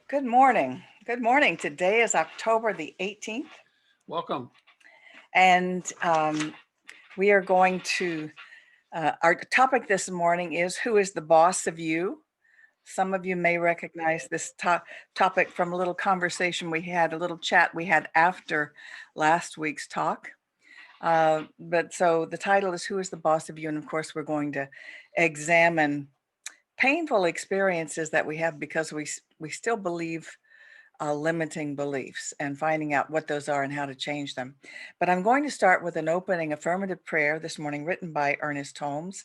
Good morning. Good morning. Today is October the 18th, Welcome. and we are going to, our topic this morning is who is the boss of you? Some of you may recognize this topic from a little conversation we had, a little chat we had after last week's talk. But so the title is Who is the Boss of You? And of course, we're going to examine painful experiences that we have because we still believe limiting beliefs and finding out what those are and how to change them. But I'm going to start with an opening affirmative prayer this morning written by Ernest Holmes,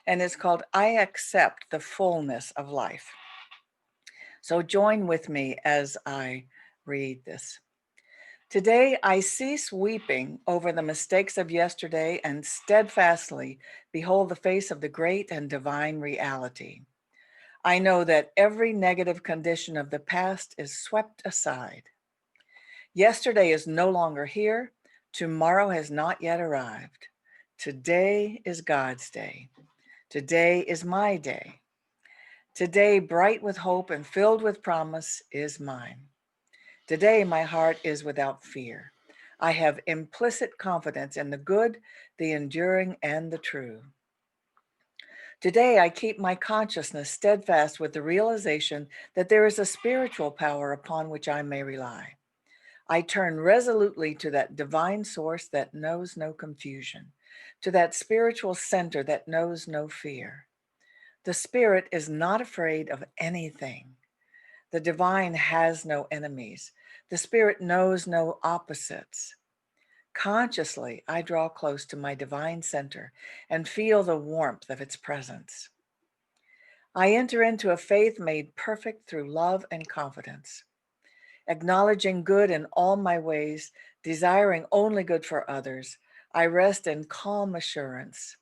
and it's called I Accept the Fullness of Life. So join with me as I read this. Today, I cease weeping over the mistakes of yesterday and steadfastly behold the face of the great and divine reality. I know that every negative condition of the past is swept aside. Yesterday is no longer here. Tomorrow has not yet arrived. Today is God's day. Today is my day. Today, bright with hope and filled with promise, is mine. Today, my heart is without fear. I have implicit confidence in the good, the enduring, and the true. Today, I keep my consciousness steadfast with the realization that there is a spiritual power upon which I may rely. I turn resolutely to that divine source that knows no confusion, to that spiritual center that knows no fear. The spirit is not afraid of anything. The divine has no enemies. The spirit knows no opposites. Consciously, I draw close to my divine center and feel the warmth of its presence. I enter into a faith made perfect through love and confidence. Acknowledging good in all my ways, desiring only good for others, I rest in calm assurance.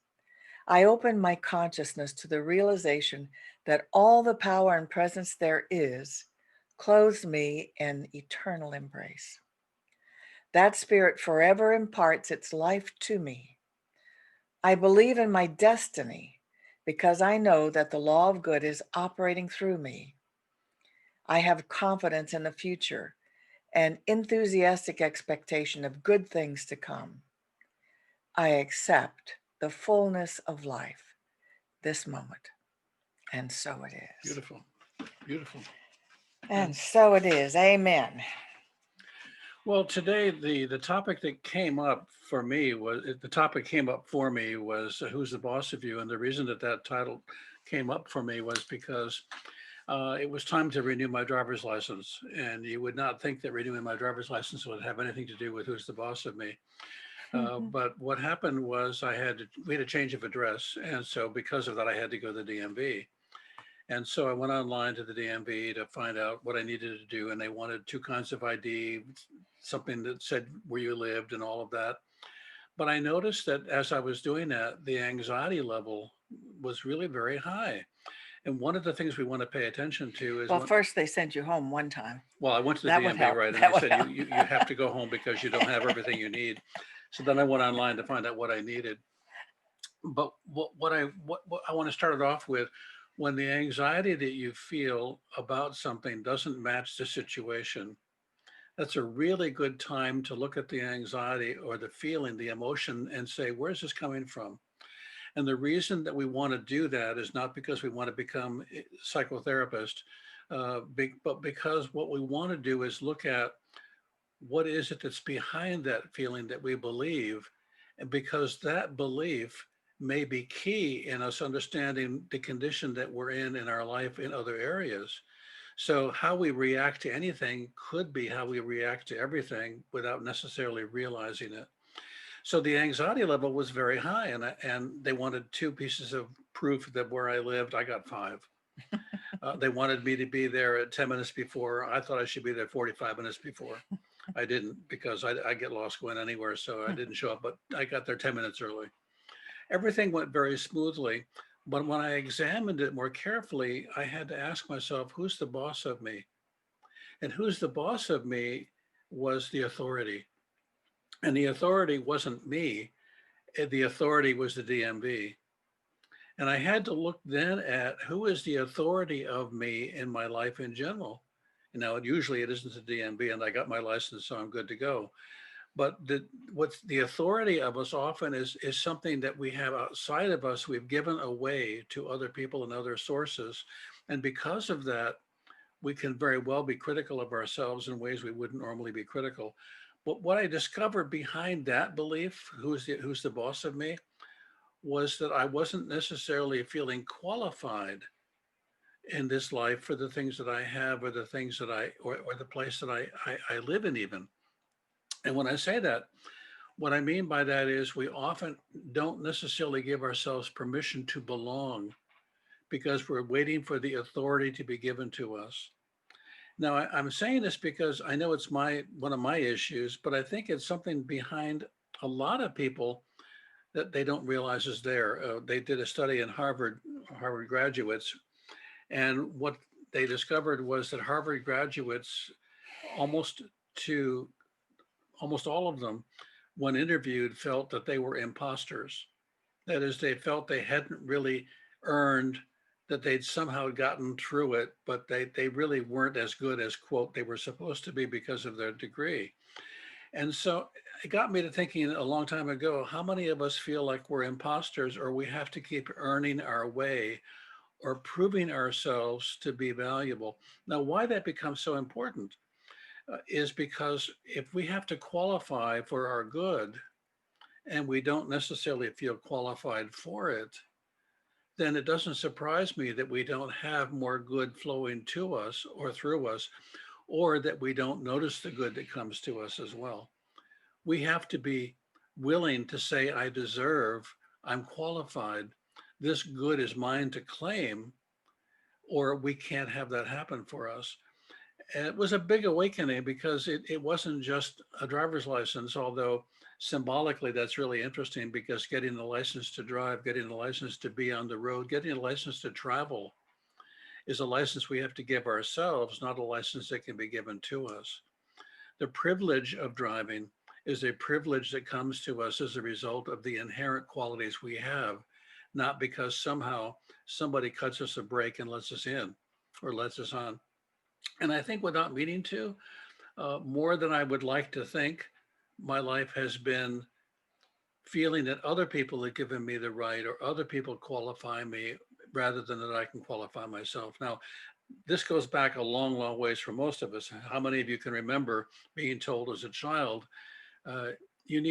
I open my consciousness to the realization that all the power and presence there is clothes me in eternal embrace. That spirit forever imparts its life to me. I believe in my destiny because I know that the law of good is operating through me. I have confidence in the future and enthusiastic expectation of good things to come. I accept the fullness of life this moment. And so it is. Beautiful. Beautiful. And so it is. Amen. Well, today the topic that came up for me was who's the boss of you, and the reason that title came up for me was because it was time to renew my driver's license, and you would not think that renewing my driver's license would have anything to do with who's the boss of me. But what happened was we had a change of address, and so because of that, I had to go to the DMV. And so I went online to the DMV to find out what I needed to do. And they wanted two kinds of ID, something that said where you lived and all of that. But I noticed that as I was doing that, the anxiety level was really very high. And one of the things we want to pay attention to is Well, first they sent you home one time. well, I went to the That would DMV, help. right? And That they would said, help. you have to go home because you don't have everything you need. So then I went online to find out what I needed. But what I want to start it off with, when the anxiety that you feel about something doesn't match the situation, that's a really good time to look at the anxiety or the feeling, the emotion, and say, where's this coming from? And the reason that we want to do that is not because we want to become a psychotherapist, but because what we want to do is look at what is it that's behind that feeling that we believe, and because that belief may be key in us understanding the condition that we're in our life in other areas. So how we react to anything could be how we react to everything without necessarily realizing it. So the anxiety level was very high, and they wanted two pieces of proof that where I lived, I got five. They wanted me to be there at 10 minutes before. I thought I should be there 45 minutes before. I didn't, because I get lost going anywhere. So I didn't show up, but I got there 10 minutes early. Everything went very smoothly. But when I examined it more carefully, I had to ask myself, who's the boss of me? And who's the boss of me was the authority. And the authority wasn't me. The authority was the DMV. And I had to look then at who is the authority of me in my life in general. Usually it isn't the DMV, and I got my license, so I'm good to go. But what's the authority of us often is something that we have outside of us. We've given away to other people and other sources, and because of that, we can very well be critical of ourselves in ways we wouldn't normally be critical. But what I discovered behind that belief, who's the boss of me, was that I wasn't necessarily feeling qualified in this life for the things that I have, or the things that or the place that I live in even. And when I say that, what I mean by that is we often don't necessarily give ourselves permission to belong because we're waiting for the authority to be given to us. Now, I'm saying this because I know it's one of my issues, but I think it's something behind a lot of people that they don't realize is there. They did a study in Harvard graduates, and what they discovered was that Harvard graduates, almost to almost all of them, when interviewed, felt that they were imposters. That is, they felt they hadn't really earned, that they'd somehow gotten through it, but they really weren't as good as, quote, they were supposed to be because of their degree. And so it got me to thinking a long time ago, how many of us feel like we're imposters, or we have to keep earning our way or proving ourselves to be valuable? Now, why that becomes so important is because if we have to qualify for our good and we don't necessarily feel qualified for it, then it doesn't surprise me that we don't have more good flowing to us or through us, or that we don't notice the good that comes to us as well. We have to be willing to say, I deserve, I'm qualified, this good is mine to claim, or we can't have that happen for us. And it was a big awakening because it wasn't just a driver's license, although symbolically that's really interesting, because getting the license to drive, getting the license to be on the road, getting a license to travel is a license we have to give ourselves, not a license that can be given to us. The privilege of driving is a privilege that comes to us as a result of the inherent qualities we have, not because somehow somebody cuts us a break and lets us in or lets us on. And I think without meaning to, more than I would like to think, my life has been feeling that other people have given me the right, or other people qualify me rather than that I can qualify myself. Now, this goes back a long, long ways for most of us. How many of you can remember being told as a child, uh, you're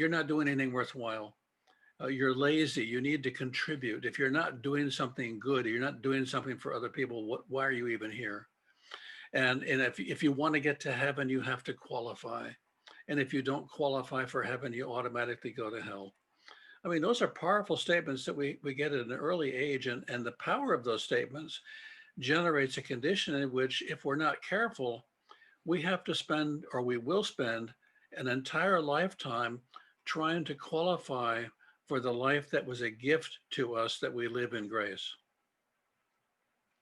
not doing anything worthwhile. You're lazy. You need to contribute. If you're not doing something good, or you're not doing something for other people, why are you even here? And if you want to get to heaven, you have to qualify. And if you don't qualify for heaven, you automatically go to hell. I mean, those are powerful statements that we get at an early age. And the power of those statements generates a condition in which, if we're not careful, we have to spend, or we will spend, an entire lifetime trying to qualify for the life that was a gift to us, that we live in grace.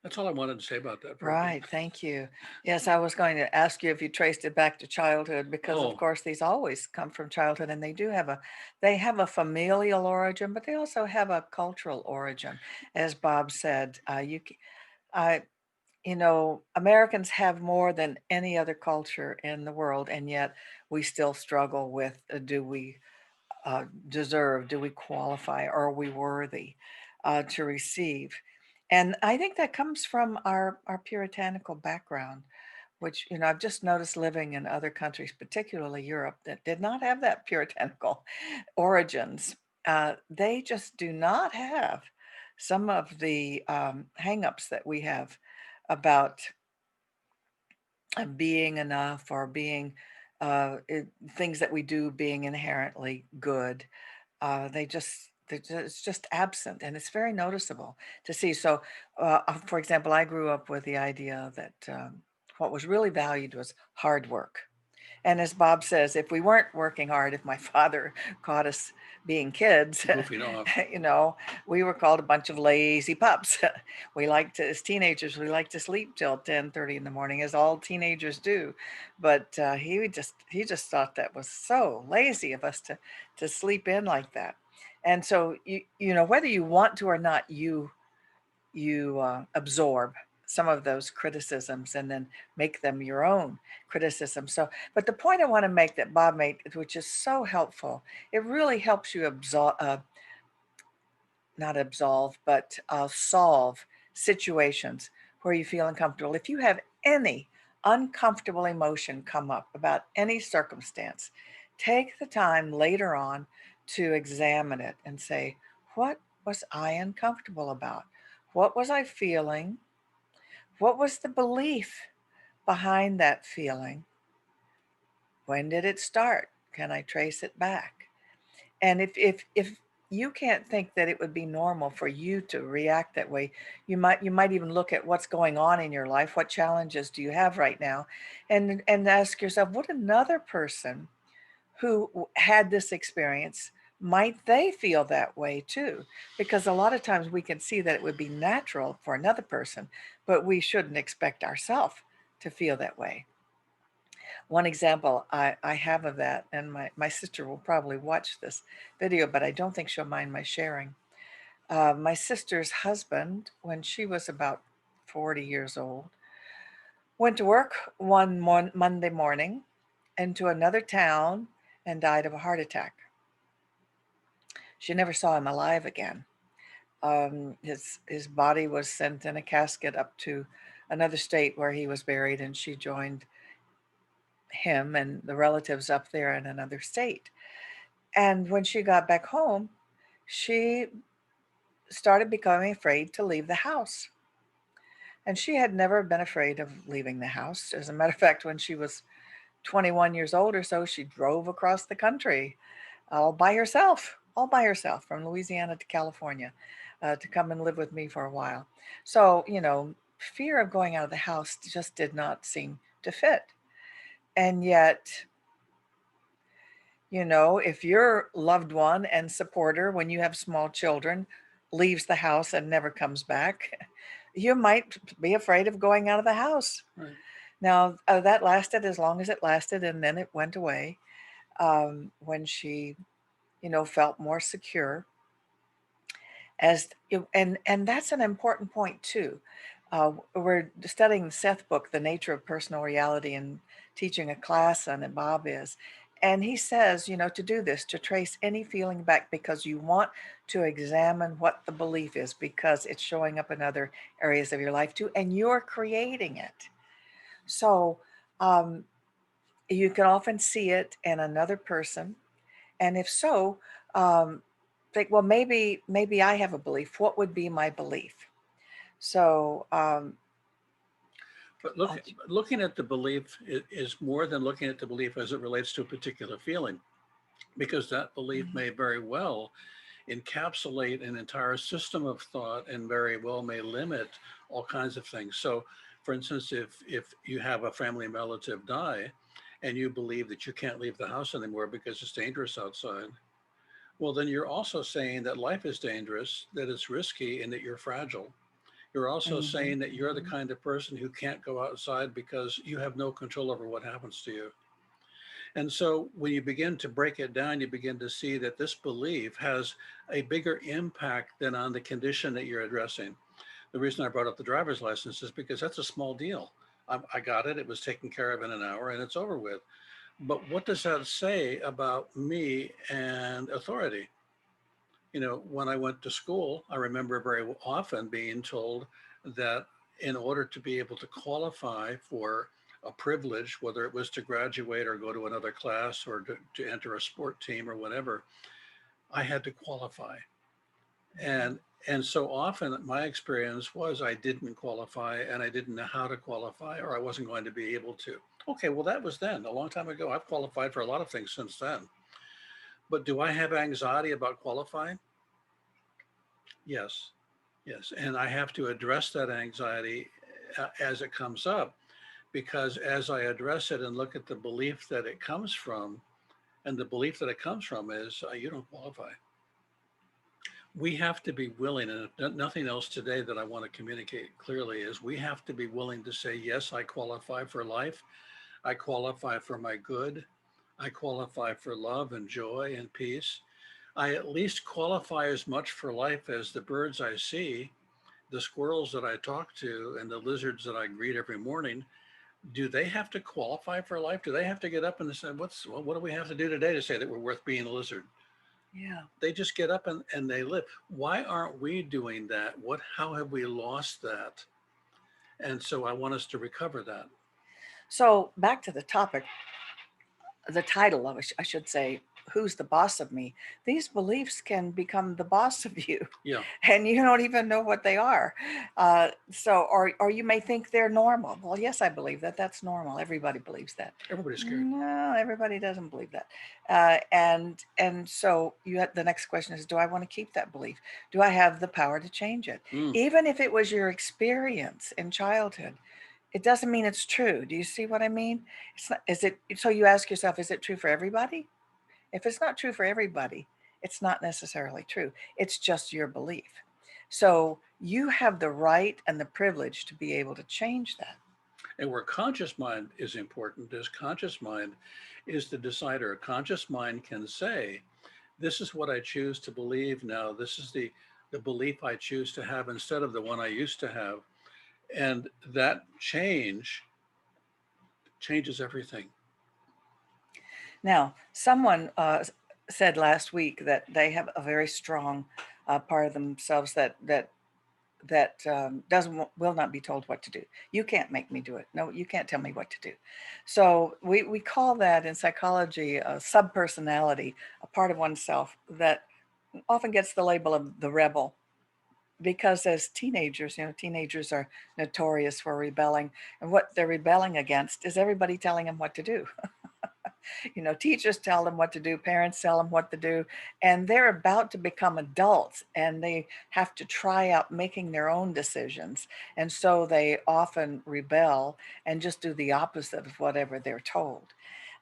That's all I wanted to say about that, Perky. Right, thank you. Yes, I was going to ask you if you traced it back to childhood, because of Oh, course these always come from childhood, and they have a familial origin, but they also have a cultural origin. As Bob said, I, Americans have more than any other culture in the world, and yet we still struggle with, do we deserve, do we qualify, are we worthy to receive? And I think that comes from our puritanical background, which, I've just noticed living in other countries, particularly Europe, that did not have that puritanical origins. They just do not have some of the hangups that we have about being enough, or being things that we do being inherently good. It's just absent, and it's very noticeable to see. So, for example, I grew up with the idea that what was really valued was hard work. And as Bob says, if we weren't working hard, if my father caught us being kids, goofing off. you know, we were called a bunch of lazy pups. We like to, as teenagers, we like to sleep till 10:30 in the morning, as all teenagers do. But he just thought that was so lazy of us to sleep in like that. And so whether you want to or not, you absorb some of those criticisms and then make them your own criticism. So, but the point I want to make that Bob made, which is so helpful, it really helps you not absolve, but solve situations where you feel uncomfortable. If you have any uncomfortable emotion come up about any circumstance, take the time later on to examine it and say, what was I uncomfortable about? What was I feeling? What was the belief behind that feeling? When did it start? Can I trace it back? And if you can't think that it would be normal for you to react that way, you might even look at what's going on in your life. What challenges do you have right now? And ask yourself, what another person who had this experience, might they feel that way too? Because a lot of times we can see that it would be natural for another person, but we shouldn't expect ourselves to feel that way. One example I have of that, and my sister will probably watch this video, but I don't think she'll mind my sharing. My sister's husband, when she was about 40 years old, went to work one Monday morning into another town and died of a heart attack. She never saw him alive again. His body was sent in a casket up to another state where he was buried, and she joined him and the relatives up there in another state. And when she got back home, she started becoming afraid to leave the house. And she had never been afraid of leaving the house. As a matter of fact, when she was 21 years old or so, she drove across the country all by herself from Louisiana to California to come and live with me for a while. So, fear of going out of the house just did not seem to fit. And yet, if your loved one and supporter, when you have small children, leaves the house and never comes back, you might be afraid of going out of the house. Right. Now, that lasted as long as it lasted, and then it went away when she, felt more secure. And that's an important point too. We're studying the Seth book, The Nature of Personal Reality, and teaching a class on it. Bob is, and he says, to do this, to trace any feeling back, because you want to examine what the belief is, because it's showing up in other areas of your life too, and you're creating it. So um, you can often see it in another person, and if so, um, think, well, maybe I have a belief. What would be my belief? So But I'll, looking at the belief is more than looking at the belief as it relates to a particular feeling, because that belief may very well encapsulate an entire system of thought and very well may limit all kinds of things. So, for instance, if you have a family relative die and you believe that you can't leave the house anymore because it's dangerous outside, well, then you're also saying that life is dangerous, that it's risky, and that you're fragile. You're also mhm, saying that you're the mhm. kind of person who can't go outside because you have no control over what happens to you. And so when you begin to break it down, you begin to see that this belief has a bigger impact than on the condition that you're addressing. The reason I brought up the driver's license is because that's a small deal. I got it, it was taken care of in an hour, and it's over with. But what does that say about me and authority? When I went to school, I remember very often being told that in order to be able to qualify for a privilege, whether it was to graduate or go to another class or to enter a sport team or whatever, I had to qualify. And and so often my experience was I didn't qualify and I didn't know how to qualify, or I wasn't going to be able to. Okay, well, that was then a long time ago. I've qualified for a lot of things since then. But do I have anxiety about qualifying? Yes. Yes, and I have to address that anxiety as it comes up, because as I address it and look at the belief that it comes from, and the belief that it comes from is you don't qualify. We have to be willing, and if nothing else today that I want to communicate clearly is we have to be willing to say, yes, I qualify for life. I qualify for my good. I qualify for love and joy and peace. I at least qualify as much for life as the birds I see, the squirrels that I talk to and the lizards that I greet every morning, do they have to qualify for life? Do they have to get up and say, what do we have to do today to say that we're worth being a lizard? Yeah. They just get up and they live. Why aren't we doing that? How have we lost that? And so I want us to recover that. So back to the topic, the title of it, I should say, who's the boss of me? These beliefs can become the boss of you, Yeah, and you don't even know what they are. Or you may think they're normal. Well, yes, I believe that. That's normal. Everybody believes that. everybody's scared. No, everybody doesn't believe that. And so the next question is, do I want to keep that belief? Do I have the power to change it? Mm, Even if it was your experience in childhood, it doesn't mean it's true. Do you see what I mean? It's not, is it, so you ask yourself, is it true for everybody? If it's not true for everybody, it's not necessarily true. It's just your belief. So you have the right and the privilege to be able to change that. and where conscious mind is important is conscious mind is the decider. A conscious mind can say, this is what I choose to believe now. This is the belief I choose to have instead of the one I used to have. And that changes everything. Now, someone said last week that they have a very strong part of themselves that doesn't will not be told what to do. You can't make me do it. No, you can't tell me what to do. So we call that in psychology a subpersonality, a part of oneself that often gets the label of the rebel. Because as teenagers, teenagers are notorious for rebelling, and what they're rebelling against is everybody telling them what to do. Teachers tell them what to do, parents tell them what to do, and they're about to become adults and they have to try out making their own decisions. And so they often rebel and just do the opposite of whatever they're told.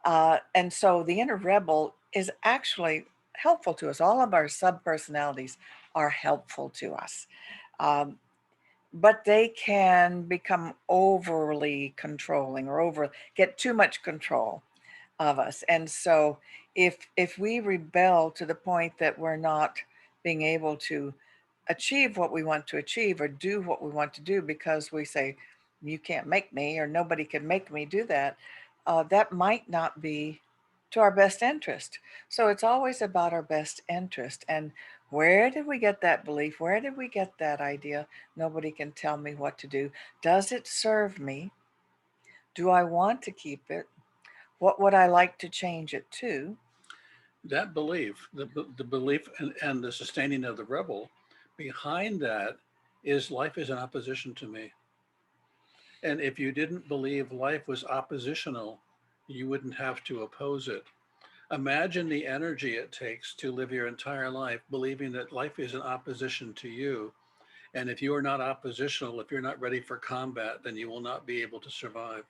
And so the inner rebel is actually helpful to us. All of our subpersonalities are helpful to us. Um, but they can become overly controlling or get too much control of us. And so if we rebel to the point that we're not being able to achieve what we want to achieve or do what we want to do because we say, you can't make me or nobody can make me do that, that might not be to our best interest. So it's always about our best interest. And where did we get that belief? Where did we get that idea? Nobody can tell me what to do. Does it serve me? Do I want to keep it? What would I like to change it to? That belief, the belief and the sustaining of the rebel, behind that is life is in opposition to me. And if you didn't believe life was oppositional, you wouldn't have to oppose it. Imagine the energy it takes to live your entire life believing that life is in opposition to you. And if you are not oppositional, if you're not ready for combat, then you will not be able to survive.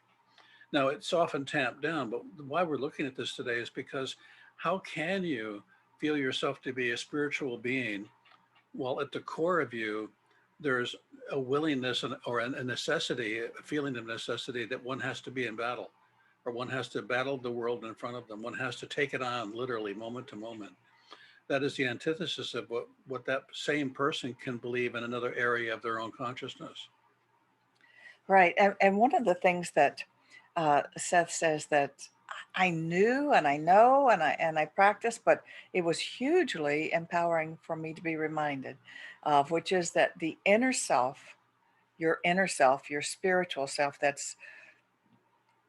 Now, it's often tamped down, but why we're looking at this today is because how can you feel yourself to be a spiritual being while at the core of you, there's a willingness or a necessity, a feeling of necessity that one has to be in battle, or one has to battle the world in front of them. One has to take it on literally moment to moment. That is the antithesis of what that same person can believe in another area of their own consciousness. Right. And one of the things that Seth says that I knew and I know and I practiced, but it was hugely empowering for me to be reminded of, which is that the inner self, your spiritual self that's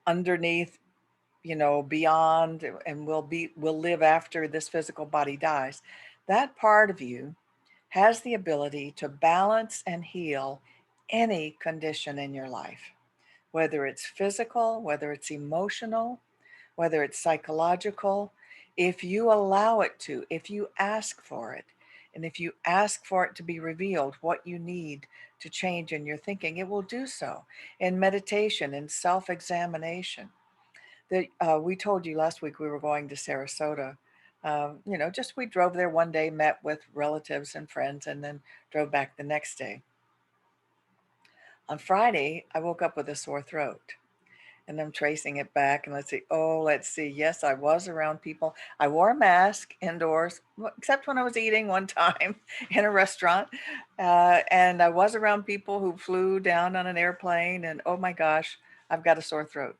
underneath, beyond and will live after this physical body dies. That part of you has the ability to balance and heal any condition in your life, whether it's physical, whether it's emotional, whether it's psychological. If you allow it to, if you ask for it, and if you ask for it to be revealed what you need to change in your thinking, it will do so in meditation, in self examination. We told you last week we were going to Sarasota. Just we drove there one day, met with relatives and friends, and then drove back the next day. On Friday, I woke up with a sore throat. And I'm tracing it back and let's see. Oh, let's see. Yes, I was around people. I wore a mask indoors, except when I was eating one time in a restaurant. And I was around people who flew down on an airplane. And oh my gosh, I've got a sore throat.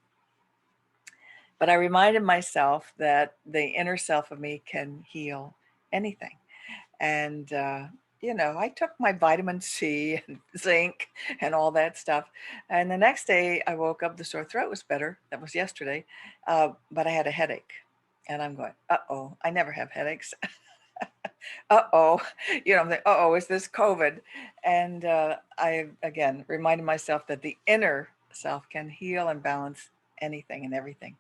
But I reminded myself that the inner self of me can heal anything. And, I took my vitamin C and zinc and all that stuff. And the next day I woke up, the sore throat was better. That was yesterday. But I had a headache. And I'm going, uh-oh, I never have headaches. Uh-oh, I'm like, uh-oh, is this COVID? And I, again, reminded myself that the inner self can heal and balance anything and everything.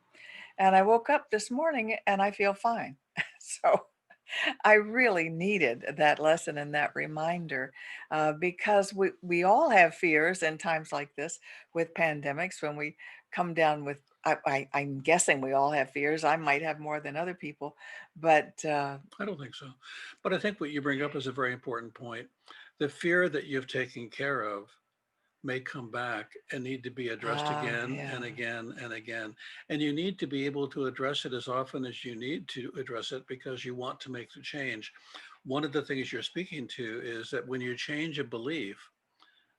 And I woke up this morning and I feel fine. So I really needed that lesson and that reminder because we all have fears in times like this with pandemics when we come down with. I'm guessing we all have fears. I might have more than other people, but I don't think so. But I think what you bring up is a very important point. The fear that you've taken care of may come back and need to be addressed again and yeah, again and again. And you need to be able to address it as often as you need to address it because you want to make the change. One of the things you're speaking to is that when you change a belief,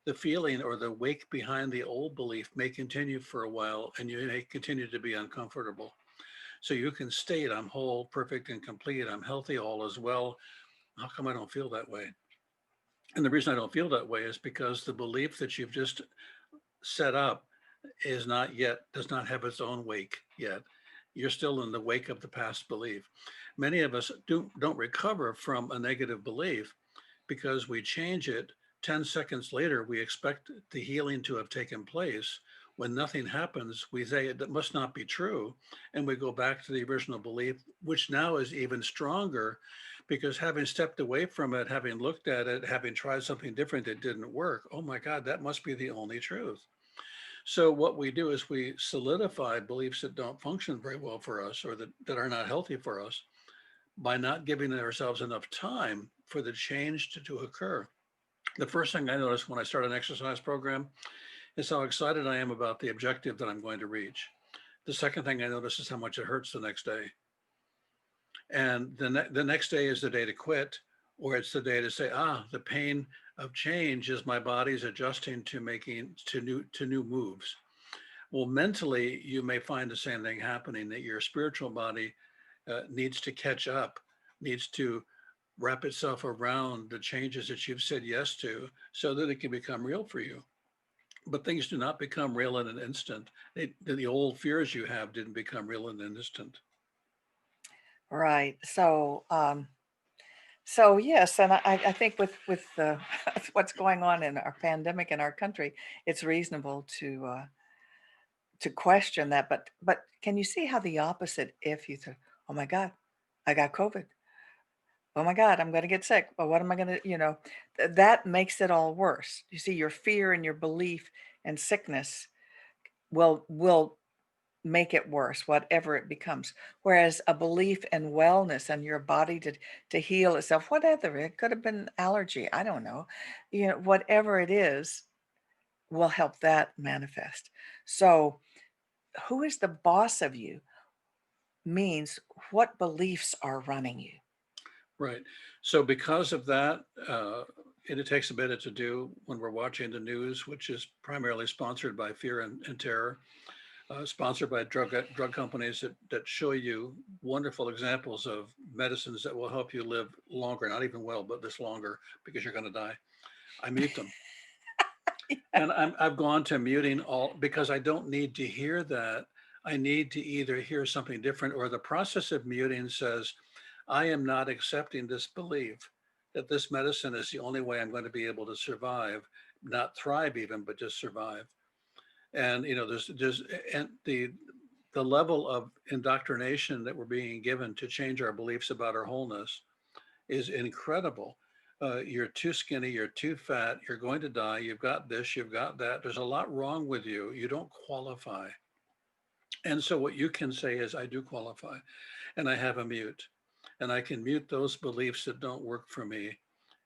the feeling or the wake behind the old belief may continue for a while and you may continue to be uncomfortable. So you can state, I'm whole, perfect, and complete. I'm healthy, all is well. How come I don't feel that way? And the reason I don't feel that way is because the belief that you've just set up does not have its own wake yet. You're still in the wake of the past belief. Many of us don't recover from a negative belief because we change it 10 seconds later. We expect the healing to have taken place. When nothing happens, we say it must not be true. And we go back to the original belief, which now is even stronger because having stepped away from it, having looked at it, having tried something different that didn't work, oh my God, that must be the only truth. So what we do is we solidify beliefs that don't function very well for us or that are not healthy for us by not giving ourselves enough time for the change to occur. The first thing I notice when I start an exercise program is how excited I am about the objective that I'm going to reach. The second thing I notice is how much it hurts the next day. And the next day is the day to quit, or it's the day to say, the pain of change is my body's adjusting to making to new moves. Well, mentally, you may find the same thing happening, that your spiritual body needs to catch up, needs to wrap itself around the changes that you've said yes to so that it can become real for you. But things do not become real in an instant. The old fears you have didn't become real in an instant. right. So yes, and I think with what's going on in our pandemic in our country, it's reasonable to question that. But can you see how the opposite? If you say, "Oh my God, I got COVID. Oh my God, I'm going to get sick. Well, what am I going to?" That makes it all worse. You see, your fear and your belief and sickness will make it worse, whatever it becomes. Whereas a belief in wellness and your body to heal itself, whatever it could have been allergy, I don't know, whatever it is, will help that manifest. So, who is the boss of you means what beliefs are running you. Right. So because of that, and it takes a minute to do when we're watching the news, which is primarily sponsored by fear and terror, sponsored by drug companies that show you wonderful examples of medicines that will help you live longer, not even well, but this longer because you're going to die. I mute them. And I've gone to muting all because I don't need to hear that. I need to either hear something different or the process of muting says, I am not accepting this belief that this medicine is the only way I'm going to be able to survive, not thrive even, but just survive. And there's and the level of indoctrination that we're being given to change our beliefs about our wholeness is incredible. You're too skinny, you're too fat, you're going to die, you've got this, you've got that. There's a lot wrong with you. You don't qualify. And so what you can say is, I do qualify, and I have a mute, and I can mute those beliefs that don't work for me,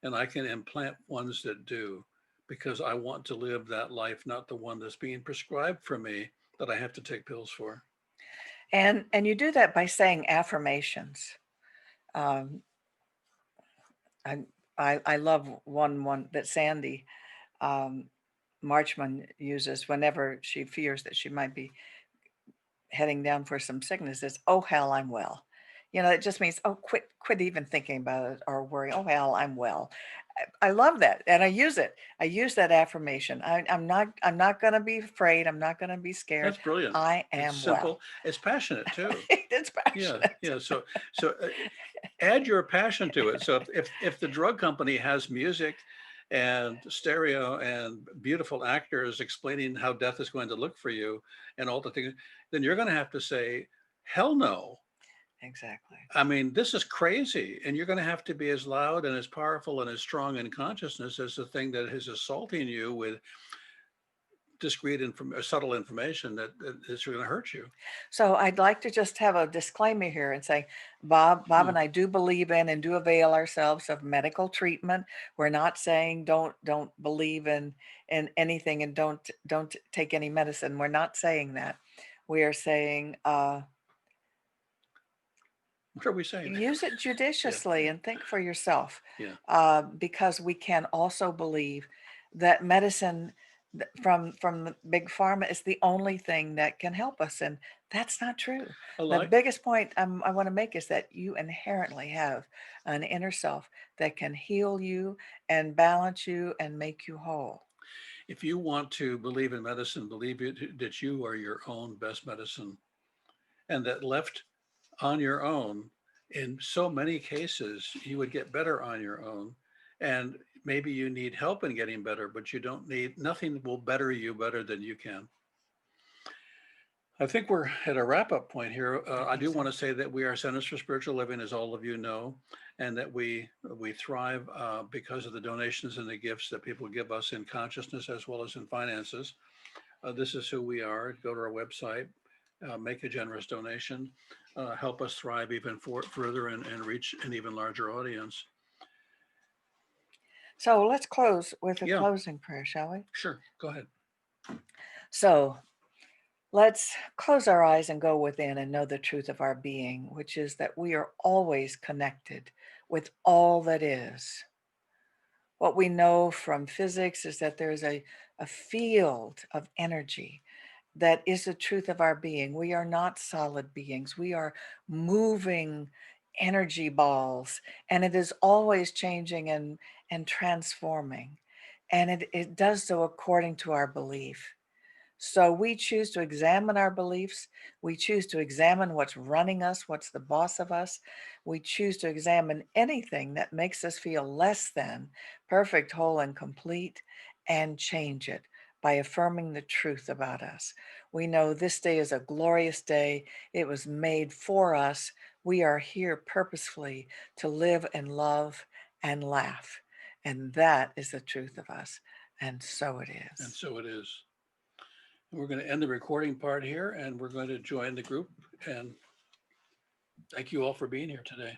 and I can implant ones that do, because I want to live that life, not the one that's being prescribed for me that I have to take pills for. And you do that by saying affirmations. Um, I, I love one that Sandy um, Marchman uses whenever she fears that she might be heading down for some sickness. Is, oh hell, I'm well. It just means, oh, quit even thinking about it or worrying. Oh hell, I'm well. I love that, and I use it. I use that affirmation. I'm not going to be afraid. I'm not going to be scared. That's brilliant. I It's am well. simple. It's passionate too. It's Yeah, passionate. yeah. So add your passion to it. So if the drug company has music and stereo and beautiful actors explaining how death is going to look for you and all the things, then you're going to have to say, hell no. Exactly. I mean, this is crazy. And you're going to have to be as loud and as powerful and as strong in consciousness as the thing that is assaulting you with discrete subtle information that is going to hurt you. So I'd like to just have a disclaimer here and say, Bob Hmm. and I do believe in and do avail ourselves of medical treatment. We're not saying don't believe in anything and don't take any medicine. We're not saying that. We are saying What are we saying? use it judiciously and think for yourself, Yeah. because we can also believe that medicine from the big pharma is the only thing that can help us, and that's not true. I The like. biggest point I want to make is that you inherently have an inner self that can heal you and balance you and make you whole. If you want to believe in medicine, believe that you are your own best medicine, and that left on your own, in so many cases, you would get better on your own. And maybe you need help in getting better, but you don't need, nothing will better you better than you can. I think we're at a wrap up point here. I think do so. want to say that we are Centers for Spiritual Living, as all of you know, and that we thrive because of the donations and the gifts that people give us in consciousness as well as in finances. This is who we are. Go to our website, make a generous donation, help us thrive even further and reach an even larger audience. So let's close with a Yeah, closing prayer, shall we? sure. Go ahead. So let's close our eyes and go within and know the truth of our being, which is that we are always connected with all that is. What we know from physics is that there's a field of energy that is the truth of our being. We are not solid beings, we are moving energy balls, and it is always changing and transforming. And it does so according to our belief. So we choose to examine our beliefs. We choose to examine what's running us, what's the boss of us. We choose to examine anything that makes us feel less than perfect, whole, and complete, and change it by affirming the truth about us. We know this day is a glorious day. It was made for us. We are here purposefully to live and love and laugh. And that is the truth of us. And so it And is. so it is. And we're going to end the recording part here, and we're going to join the group. And thank you all for being here today.